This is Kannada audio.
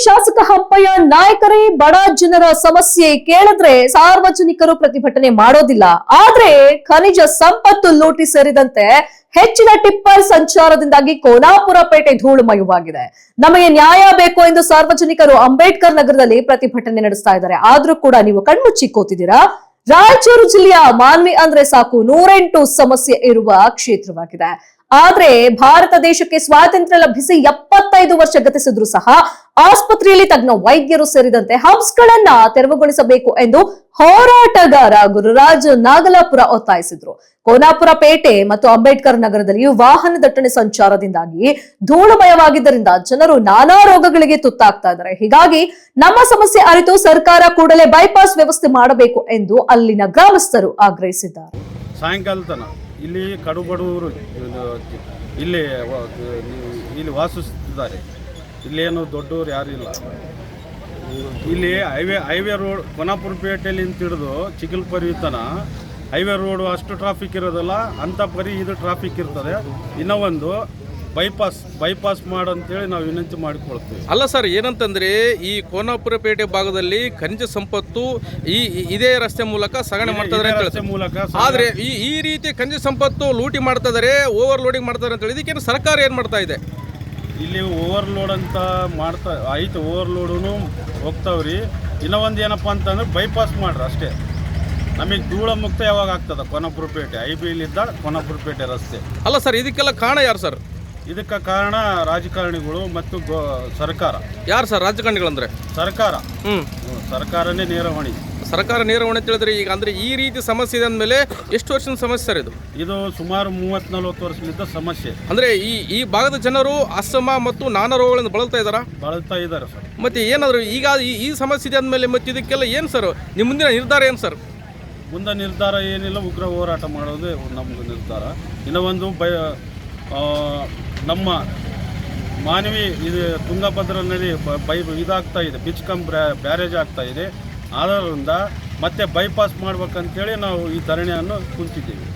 ಶಾಸಕ ಹಂಪಯ್ಯ ನಾಯಕರೇ ಬಡ ಜನರ ಸಮಸ್ಯೆ ಕೇಳಿದ್ರೆ ಸಾರ್ವಜನಿಕರು ಪ್ರತಿಭಟನೆ ಮಾಡೋದಿಲ್ಲ. ಆದ್ರೆ ಖನಿಜ ಸಂಪತ್ತು ಲೂಟಿ ಸೇರಿದಂತೆ ಹೆಚ್ಚಿನ ಟಿಪ್ಪರ್ ಸಂಚಾರದಿಂದಾಗಿ ಕೋನಾಪುರ ಪೇಟೆ ಧೂಳುಮಯವಾಗಿದೆ. ನಮಗೆ ನ್ಯಾಯ ಬೇಕು ಎಂದು ಸಾರ್ವಜನಿಕರು ಅಂಬೇಡ್ಕರ್ ನಗರದಲ್ಲಿ ಪ್ರತಿಭಟನೆ ನಡೆಸ್ತಾ ಇದ್ದಾರೆ. ಆದ್ರೂ ಕೂಡ ನೀವು ಕಣ್ಮುಚ್ಚಿ ಕೂತಿದ್ದೀರಾ. ರಾಯಚೂರು ಜಿಲ್ಲೆಯ ಮಾನ್ವಿ ಅಂದ್ರೆ ಸಾಕು 108 ಸಮಸ್ಯೆ ಇರುವ ಕ್ಷೇತ್ರವಾಗಿದೆ. ಆದ್ರೆ ಭಾರತ ದೇಶಕ್ಕೆ ಸ್ವಾತಂತ್ರ್ಯ ಲಭಿಸಿ 75 ವರ್ಷ ಗತಿಸಿದ್ರು ಸಹ ಆಸ್ಪತ್ರೆಯಲ್ಲಿ ತಜ್ಞ ವೈದ್ಯರು ಸೇರಿದಂತೆ ಹಬ್ಸ್ಗಳನ್ನ ತೆರವುಗೊಳಿಸಬೇಕು ಎಂದು ಹೋರಾಟಗಾರ ಗುರುರಾಜ್ ನಾಗಲಾಪುರ ಒತ್ತಾಯಿಸಿದ್ರು. ಕೋನಾಪುರ ಪೇಟೆ ಮತ್ತು ಅಂಬೇಡ್ಕರ್ ನಗರದಲ್ಲಿ ವಾಹನ ದಟ್ಟಣೆ ಸಂಚಾರದಿಂದಾಗಿ ಧೂಳುಮಯವಾಗಿದ್ದರಿಂದ ಜನರು ನಾನಾ ರೋಗಗಳಿಗೆ ತುತ್ತಾಗ್ತಾ ಇದ್ದಾರೆ. ಹೀಗಾಗಿ ನಮ್ಮ ಸಮಸ್ಯೆ ಅರಿತು ಸರ್ಕಾರ ಕೂಡಲೇ ಬೈಪಾಸ್ ವ್ಯವಸ್ಥೆ ಮಾಡಬೇಕು ಎಂದು ಅಲ್ಲಿನ ಗ್ರಾಮಸ್ಥರು ಆಗ್ರಹಿಸಿದ್ದಾರೆ. ಸಾಯಂಕಾಲ ತನ ಇಲ್ಲಿ ಕಡುಬಡವರು ಇಲ್ಲಿ ವಾಸಿಸುತ್ತಿದ್ದಾರೆ. ಇಲ್ಲೇನು ದೊಡ್ಡವರು ಯಾರಿಲ್ಲ. ಇಲ್ಲಿ ಹೈವೇ ರೋಡ್ ಕೋನಾಪುರ ಪೇಟೆಯಲ್ಲಿ ಹಿಡಿದು ಚಿಗಲ್ಪರಿ ತನ ಹೈವೇ ರೋಡು ಅಷ್ಟು ಟ್ರಾಫಿಕ್ ಇರೋದಲ್ಲ, ಅಂಥ ಪರಿ ಇದು ಟ್ರಾಫಿಕ್ ಇರ್ತದೆ. ಇನ್ನೂ ಒಂದು ಬೈಪಾಸ್ ಮಾಡಂತೇಳಿ ನಾವು ವಿನಂತಿ ಮಾಡಿಕೊಳ್ತೀವಿ. ಅಲ್ಲ ಸರ್, ಏನಂತಂದ್ರೆ ಈ ಕೋನಾಪುರ ಪೇಟೆ ಭಾಗದಲ್ಲಿ ಖನಿಜ ಸಂಪತ್ತು ಇದೇ ರಸ್ತೆ ಮೂಲಕ ಸಾಗಣೆ ಮಾಡ್ತಾರೆ ಆದ್ರೆ ಈ ರೀತಿ ಖನಿಜ ಸಂಪತ್ತು ಲೂಟಿ ಮಾಡ್ತಾ ಇದಾರೆ, ಓವರ್ಲೋಡಿಂಗ್ ಮಾಡ್ತಾರೆ ಅಂತ ಹೇಳಿ ಇದಕ್ಕೇನು ಸರ್ಕಾರ ಏನ್ ಮಾಡ್ತಾ ಇದೆ? ಇಲ್ಲಿ ಓವರ್ಲೋಡ್ ಅಂತ ಆಯ್ತು, ಓವರ್ಲೋಡು ಹೋಗ್ತಾವ್ರಿ. ಇನ್ನೂ ಒಂದು ಏನಪ್ಪ ಅಂತಂದ್ರೆ ಬೈಪಾಸ್ ಮಾಡ್ರಿ ಅಷ್ಟೇ. ನಮಗೆ ಧೂಳ ಮುಕ್ತ ಯಾವಾಗ ಆಗ್ತದ ಕೋನಾಪುರ ಪೇಟೆ ಐಬಿಲಿದ್ದ ಕೋನಾಪುರ ಪೇಟೆ ರಸ್ತೆ. ಅಲ್ಲ ಸರ್, ಇದಕ್ಕೆಲ್ಲ ಕಾರಣ ಯಾರು ಸರ್? ಇದಕ್ಕೆ ಕಾರಣ ರಾಜಕಾರಣಿಗಳು ಮತ್ತು ಸರ್ಕಾರ. ಯಾರು ಸರ್ ರಾಜಕಾರಣಿಗಳಂದ್ರೆ? ಸರ್ಕಾರ. ಸರ್ಕಾರನೇ ನೇರ ಹೊಣೆ. ಸರ್ಕಾರ ನೇರ ಹೊಣೆ ತಿಳಿದ್ರೆ ಈಗ ಅಂದ್ರೆ ಈ ರೀತಿ ಸಮಸ್ಯೆ ಇದೆ ಅಂದಮೇಲೆ ಎಷ್ಟು ವರ್ಷದ ಸಮಸ್ಯೆ ಸರ್ ಇದು? ಇದು ಸುಮಾರು 30-40 ವರ್ಷದಿಂದ ಸಮಸ್ಯೆ. ಅಂದ್ರೆ ಈ ಭಾಗದ ಜನರು ಅಸ್ತಮಾ ಮತ್ತು ನಾನಾ ರೋಗಗಳಿಂದ ಬಳಲ್ತಾ ಇದ್ದಾರೆ ಸರ್. ಮತ್ತೆ ಏನಾದ್ರು ಈಗ ಈ ಸಮಸ್ಯೆ ಇದೆ ಅಂದಮೇಲೆ ಮತ್ತೆ ಇದಕ್ಕೆಲ್ಲ ಏನು ಸರ್ ನಿಮ್ಮ ಮುಂದಿನ ನಿರ್ಧಾರ ಏನು ಸರ್? ಮುಂದೆ ನಿರ್ಧಾರ ಏನಿಲ್ಲ, ಉಗ್ರ ಹೋರಾಟ ಮಾಡೋದು ನಮ್ಮದು ನಿರ್ಧಾರ. ಇನ್ನೂ ಒಂದು ನಮ್ಮ ಮಾನವಿ ಇದು ತುಂಗಭದ್ರಾ ನದಿ ಇದಾಗ್ತಾ ಇದೆ, ಬಿಚ್ಕಂ ಬ್ಯಾರೇಜ್ ಆಗ್ತಾ ಇದೆ. ಆದ್ದರಿಂದ ಮತ್ತೆ ಬೈಪಾಸ್ ಮಾಡ್ಬೇಕಂತೇಳಿ ನಾವು ಈ ಧರಣಿಯನ್ನು ಕುಂತಿದ್ದೀವಿ.